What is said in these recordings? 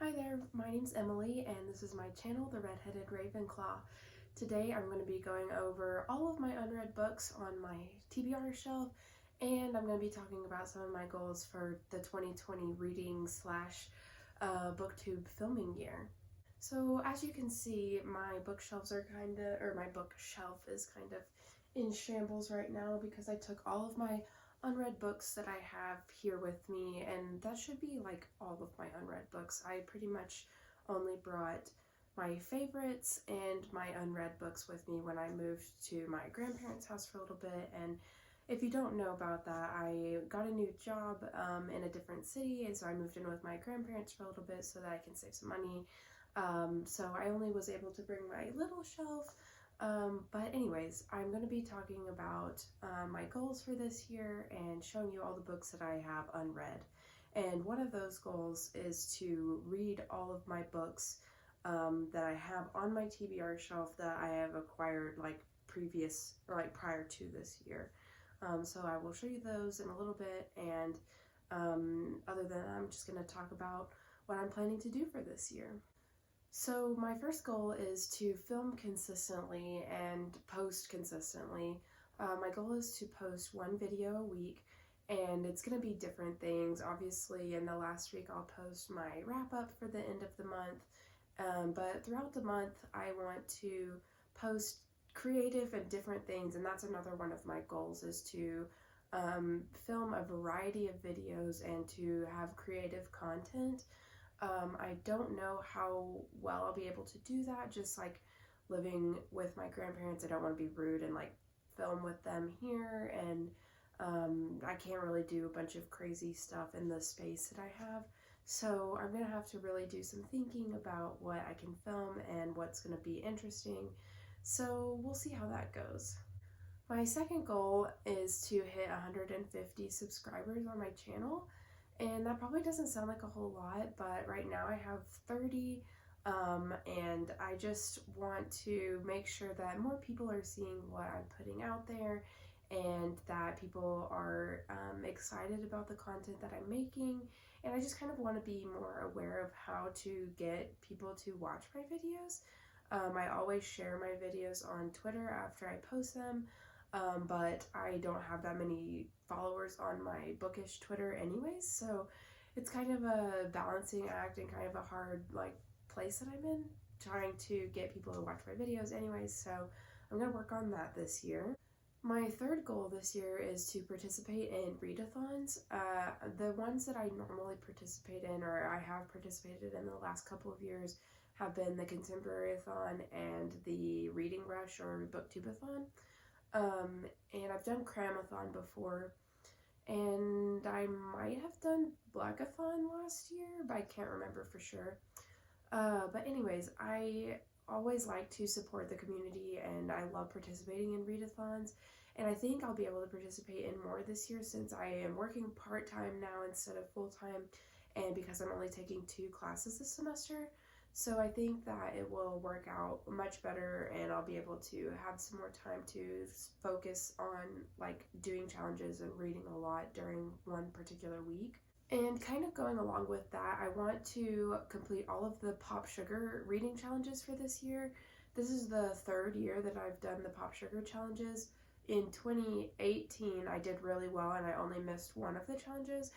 Hi there, my name's Emily and this is my channel, The Red-Headed Ravenclaw. Today I'm going to be going over all of my unread books on my TBR shelf, and I'm going to be talking about some of my goals for the 2020 reading slash booktube filming year. So as you can see, my bookshelves are my bookshelf is kind of in shambles right now because I took all of my unread books that I have here with me, and that should be like all of my unread books. I pretty much only brought my favorites and my unread books with me when I moved to my grandparents' house for a little bit. And if you don't know about that, I got a new job in a different city, and so I moved in with my grandparents for a little bit so that I can save some money. So I only was able to bring my little shelf. But anyways, I'm going to be talking about my goals for this year and showing you all the books that I have unread. And one of those goals is to read all of my books that I have on my TBR shelf that I have acquired prior to this year. So I will show you those in a little bit, and other than that, I'm just going to talk about what I'm planning to do for this year. So my first goal is to film consistently and post consistently. My goal is to post one video a week, and it's going to be different things. Obviously, in the last week I'll post my wrap up for the end of the month, but throughout the month I want to post creative and different things, and that's another one of my goals, is to film a variety of videos and to have creative content. I don't know how well I'll be able to do that, just like living with my grandparents. I don't want to be rude and like film with them here, and I can't really do a bunch of crazy stuff in the space that I have. So I'm going to have to really do some thinking about what I can film and what's going to be interesting. So we'll see how that goes. My second goal is to hit 150 subscribers on my channel. And that probably doesn't sound like a whole lot, but right now I have 30, and I just want to make sure that more people are seeing what I'm putting out there, and that people are excited about the content that I'm making. And I just kind of want to be more aware of how to get people to watch my videos. I always share my videos on Twitter after I post them. But I don't have that many followers on my bookish Twitter anyways, so it's kind of a balancing act and kind of a hard place that I'm in, trying to get people to watch my videos anyways, so I'm going to work on that this year. My third goal this year is to participate in readathons. The ones that I normally participate in, or I have participated in the last couple of years, have been the Contemporary-a-thon and the Reading Rush or Booktube-a-thon. And I've done Cramathon before, and I might have done Blackathon last year, but I can't remember for sure. But anyways, I always like to support the community, and I love participating in readathons, and I think I'll be able to participate in more this year since I am working part-time now instead of full-time, and because I'm only taking 2 classes this semester. So I think that it will work out much better, and I'll be able to have some more time to focus on doing challenges and reading a lot during one particular week. And kind of going along with that, I want to complete all of the POPSUGAR reading challenges for this year. This is the 3rd year that I've done the POPSUGAR challenges. In 2018, I did really well, and I only missed one of the challenges.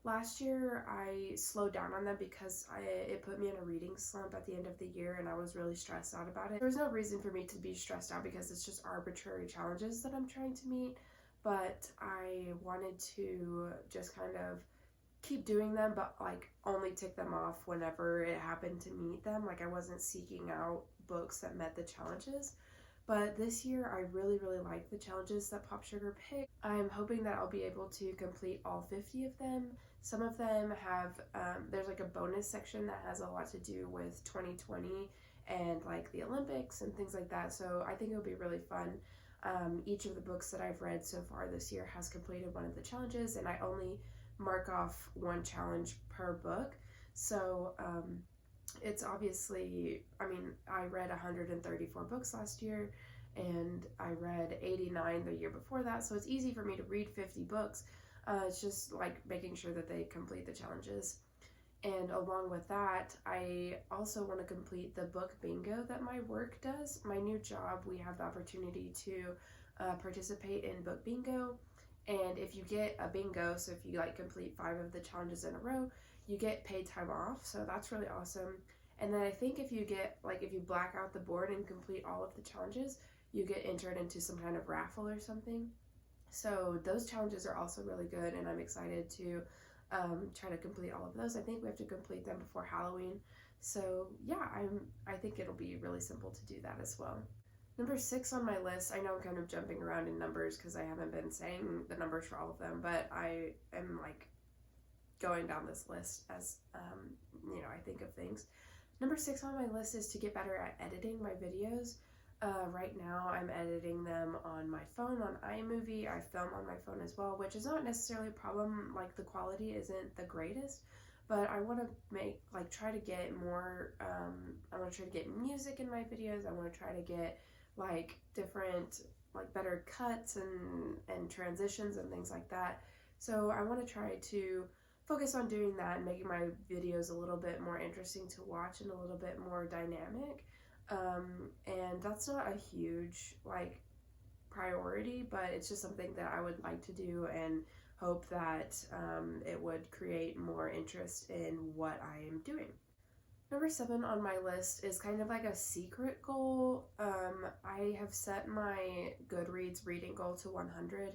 Last year, I slowed down on them because it put me in a reading slump at the end of the year, and I was really stressed out about it. There was no reason for me to be stressed out because it's just arbitrary challenges that I'm trying to meet, but I wanted to just kind of keep doing them, but only tick them off whenever it happened to meet them. I wasn't seeking out books that met the challenges. But this year, I really like the challenges that POPSUGAR picked. I'm hoping that I'll be able to complete all 50 of them. Some of them have, there's a bonus section that has a lot to do with 2020 and the Olympics and things like that, so I think it'll be really fun. Each of the books that I've read so far this year has completed one of the challenges, and I only mark off one challenge per book, so it's obviously, I read 134 books last year, and I read 89 the year before that, so it's easy for me to read 50 books. It's just making sure that they complete the challenges. And along with that, I also want to complete the book bingo that my work does. My new job, we have the opportunity to participate in book bingo. And if you get a bingo, so if you like complete 5 of the challenges in a row, you get paid time off. So that's really awesome. And then I think if you get, like, if you black out the board and complete all of the challenges, you get entered into some kind of raffle or something. So those challenges are also really good, and I'm excited to try to complete all of those. I think we have to complete them before Halloween. So yeah, I think it'll be really simple to do that as well. Number 6 on my list, I know I'm kind of jumping around in numbers because I haven't been saying the numbers for all of them, but I am like going down this list as, I think of things. Number 6 on my list is to get better at editing my videos. Right now I'm editing them on my phone, on iMovie. I film on my phone as well, which is not necessarily a problem. Like, the quality isn't the greatest, but I want to try to get more, I want to try to get music in my videos. I want to try to get different, better cuts and transitions and things like that. So I want to try to focus on doing that and making my videos a little bit more interesting to watch and a little bit more dynamic. And that's not a huge priority, but it's just something that I would like to do and hope that it would create more interest in what I am doing. Number 7 on my list is kind of like a secret goal. I have set my Goodreads reading goal to 100.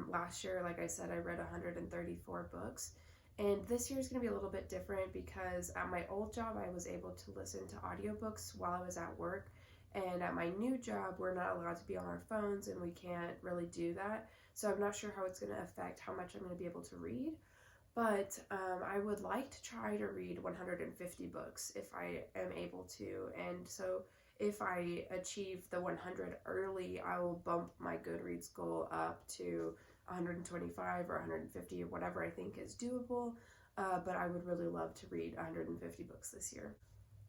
Last year, like I said, I read 134 books. And this year is going to be a little bit different because at my old job, I was able to listen to audiobooks while I was at work. And at my new job, we're not allowed to be on our phones and we can't really do that. So I'm not sure how it's going to affect how much I'm going to be able to read. But I would like to try to read 150 books if I am able to. And so if I achieve the 100 early, I will bump my Goodreads goal up to 125 or 150 or whatever I think is doable, but I would really love to read 150 books this year.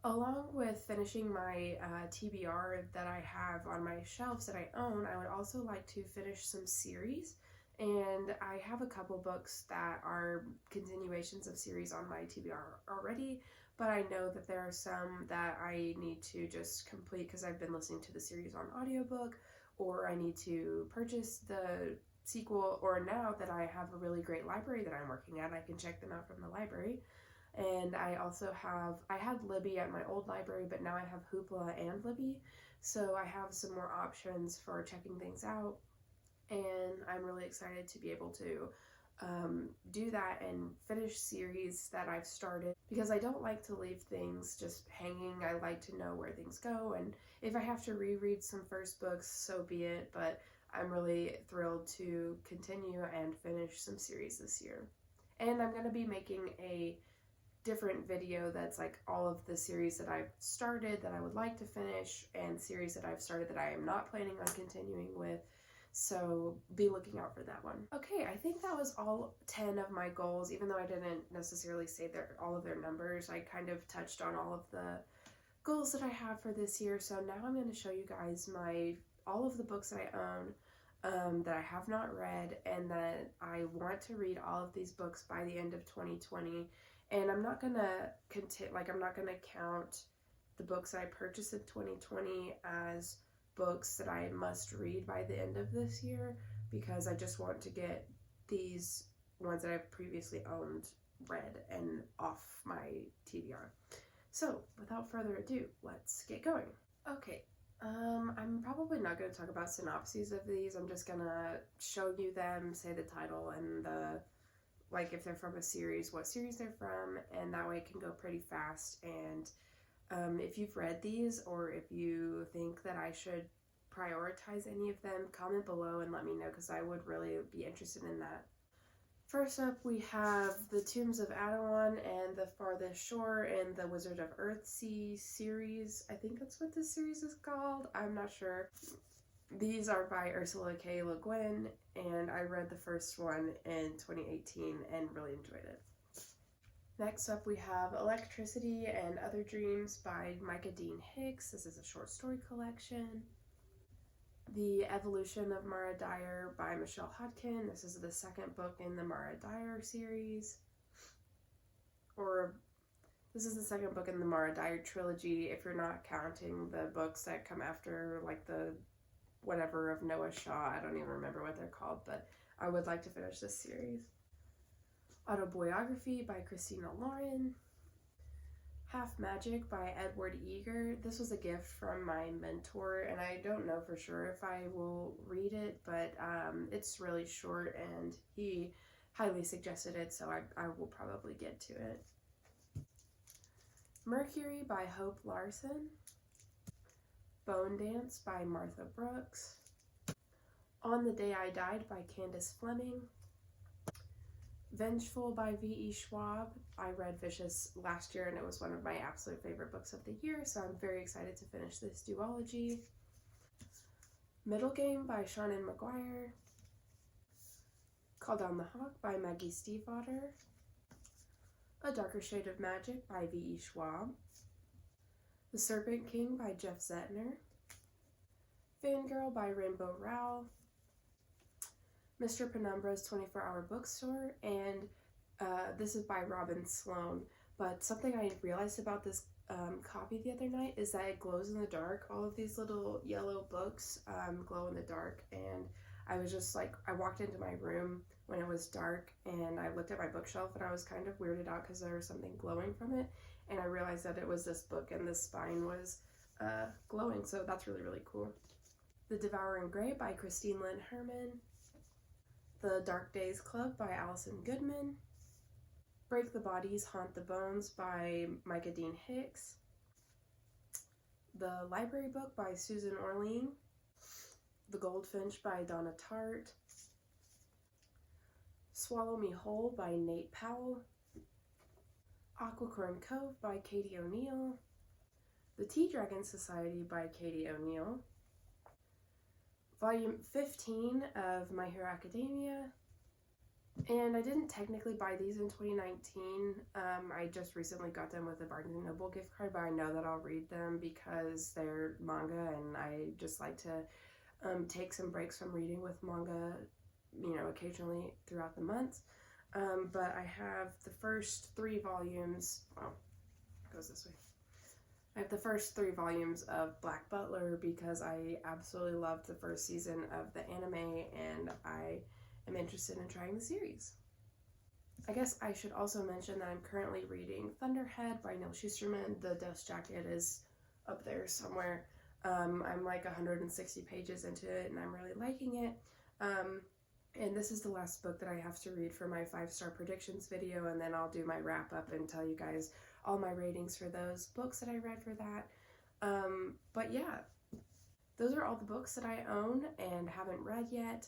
Along with finishing my TBR that I have on my shelves that I own, I would also like to finish some series, and I have a couple books that are continuations of series on my TBR already, but I know that there are some that I need to just complete because I've been listening to the series on audiobook, or I need to purchase the sequel, or now that I have a really great library that I'm working at, I can check them out from the library. And I also I had Libby at my old library, but now I have Hoopla and Libby, so I have some more options for checking things out, and I'm really excited to be able to do that and finish series that I've started, because I don't like to leave things just hanging. I like to know where things go, and if I have to reread some first books, so be it, but I'm really thrilled to continue and finish some series this year. And I'm going to be making a different video that's like all of the series that I've started that I would like to finish, and series that I've started that I am not planning on continuing with. So be looking out for that one. Okay, I think that was all 10 of my goals, even though I didn't necessarily say all of their numbers. I kind of touched on all of the goals that I have for this year. So now I'm going to show you guys all of the books that I own, that I have not read, and that I want to read all of these books by the end of 2020. And I'm not gonna I'm not gonna count the books I purchased in 2020 as books that I must read by the end of this year, because I just want to get these ones that I've previously owned read and off my TBR. So without further ado, let's get going. Okay. I'm probably not going to talk about synopses of these. I'm just going to show you them, say the title and if they're from a series, what series they're from, and that way it can go pretty fast. And if you've read these, or if you think that I should prioritize any of them, comment below and let me know, because I would really be interested in that. First up, we have The Tombs of Atuan and The Farthest Shore and The Wizard of Earthsea series. I think that's what this series is called. I'm not sure. These are by Ursula K. LeGuin, and I read the first one in 2018 and really enjoyed it. Next up, we have Electricity and Other Dreams by Micah Dean Hicks. This is a short story collection. The Evolution of Mara Dyer by Michelle Hodkin. This is the second book in the Mara Dyer series. or this is the second book in the Dyer trilogy, if you're not counting the books that come after, like the whatever of Noah Shaw. I don't even remember what they're called, but I would like to finish this series. Autobiography by Christina Lauren. Half Magic by Edward Eager. This was a gift from my mentor, and I don't know for sure if I will read it, but it's really short, and he highly suggested it, so I will probably get to it. Mercury by Hope Larson. Bone Dance by Martha Brooks. On the Day I Died by Candace Fleming. Vengeful by V.E. Schwab. I read Vicious last year and it was one of my absolute favorite books of the year, so I'm very excited to finish this duology. Middle Game by Shannon McGuire. Call Down the Hawk by Maggie Stiefvater. A Darker Shade of Magic by V.E. Schwab. The Serpent King by Jeff Zettner. Fangirl by Rainbow Rowell. Mr. Penumbra's 24-Hour Bookstore, and this is by Robin Sloan. But something I realized about this copy the other night is that it glows in the dark. All of these little yellow books glow in the dark, and I was just like, I walked into my room when it was dark and I looked at my bookshelf and I was kind of weirded out because there was something glowing from it, and I realized that it was this book and the spine was glowing, so that's really, really cool. The Devouring Grey by Christine Lynn Herman. The Dark Days Club by Allison Goodman. Break the Bodies, Haunt the Bones by Micah Dean Hicks. The Library Book by Susan Orlean. The Goldfinch by Donna Tartt. Swallow Me Whole by Nate Powell. Aquacorn Cove by Katie O'Neill. The Tea Dragon Society by Katie O'Neill. Volume 15 of My Hero Academia. And I didn't technically buy these in 2019. I just recently got them with a Barnes & Noble gift card, but I know that I'll read them because they're manga, and I just like to take some breaks from reading with manga, you know, occasionally throughout the months. But I have the first 3 volumes. Oh, it goes this way. I have the first 3 volumes of Black Butler because I absolutely loved the first season of the anime, and I am interested in trying the series. I guess I should also mention that I'm currently reading Thunderhead by Neil Shusterman. The dust jacket is up there somewhere. I'm like 160 pages into it and I'm really liking it. And this is the last book that I have to read for my 5-star predictions video, and then I'll do my wrap up and tell you guys all my ratings for those books that I read for that. But yeah, those are all the books that I own and haven't read yet.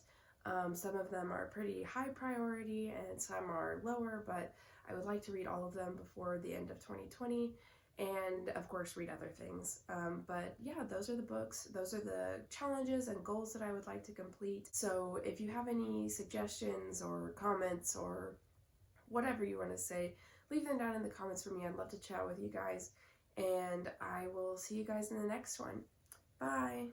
Some of them are pretty high priority and some are lower, but I would like to read all of them before the end of 2020, and of course read other things. But yeah, those are the books, those are the challenges and goals that I would like to complete. So if you have any suggestions or comments or whatever you want to say, leave them down in the comments for me. I'd love to chat with you guys, and I will see you guys in the next one. Bye!